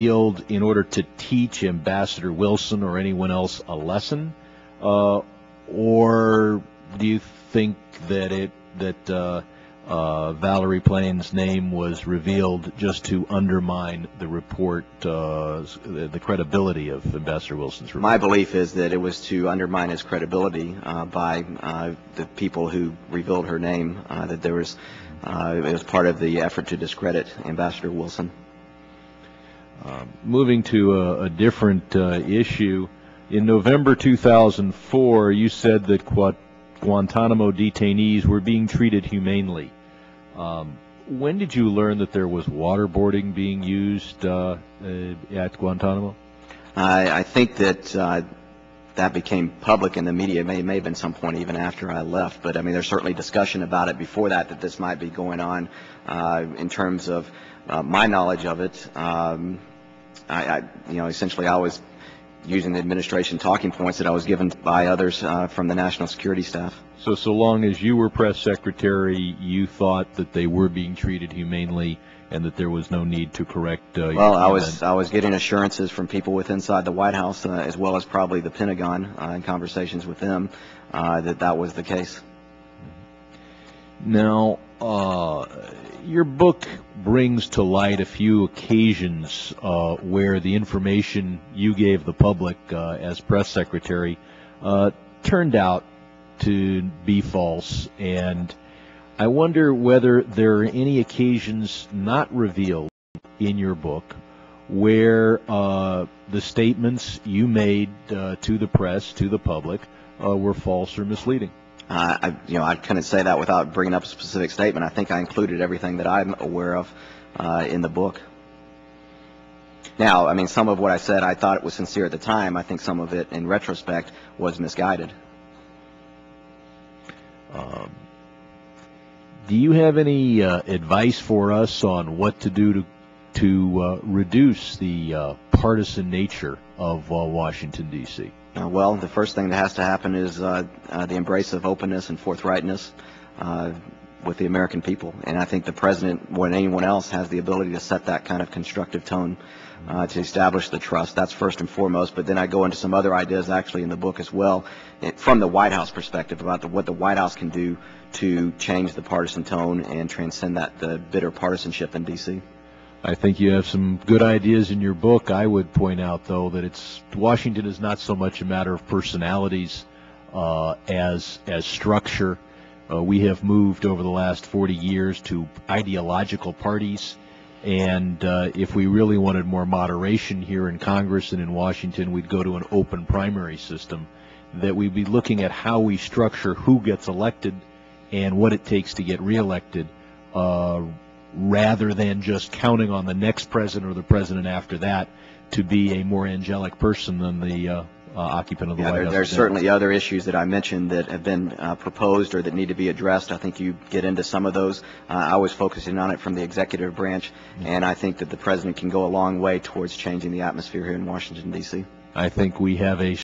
field in order to teach Ambassador Wilson or anyone else a lesson, or do you think that Valerie Plane's name was revealed just to undermine the report, the credibility of Ambassador Wilson's report? My belief is that it was to undermine his credibility by the people who revealed her name. That there was, it was part of the effort to discredit Ambassador Wilson. Moving to a different issue, in November 2004, you said that Guantanamo detainees were being treated humanely. When did you learn that there was waterboarding being used at Guantanamo? I think that that became public in the media. It may have been some point even after I left, but I mean, there's certainly discussion about it before that this might be going on. In terms of my knowledge of it, essentially I was using the administration talking points that I was given by others from the national security staff. So long as you were press secretary, you thought that they were being treated humanely and that there was no need to correct well, I was getting assurances from people with inside the White House, as well as probably the Pentagon, in conversations with them, that was the case. Now, your book brings to light a few occasions where the information you gave the public as press secretary turned out to be false, and I wonder whether there are any occasions not revealed in your book where the statements you made to the press, to the public, were false or misleading. I couldn't say that without bringing up a specific statement. I think I included everything that I'm aware of in the book. Now, I mean, some of what I said, I thought it was sincere at the time. I think some of it, in retrospect, was misguided. Do you have any advice for us on what to do to reduce the partisan nature of Washington, D.C.? Well, the first thing that has to happen is the embrace of openness and forthrightness with the American people. And I think the president, more than anyone else, has the ability to set that kind of constructive tone to establish the trust. That's first and foremost. But then I go into some other ideas actually in the book as well, from the White House perspective, about what the White House can do to change the partisan tone and transcend the bitter partisanship in D.C. I think you have some good ideas in your book. I would point out, though, that Washington is not so much a matter of personalities as structure. We have moved over the last 40 years to ideological parties, and if we really wanted more moderation here in Congress and in Washington, we'd go to an open primary system, that we'd be looking at how we structure who gets elected and what it takes to get reelected, rather than just counting on the next president or the president after that to be a more angelic person than the occupant of the White House. There's certainly other issues that I mentioned that have been proposed or that need to be addressed. I think you get into some of those. I was focusing on it from the executive branch, and I think that the president can go a long way towards changing the atmosphere here in Washington, D.C. I think we have a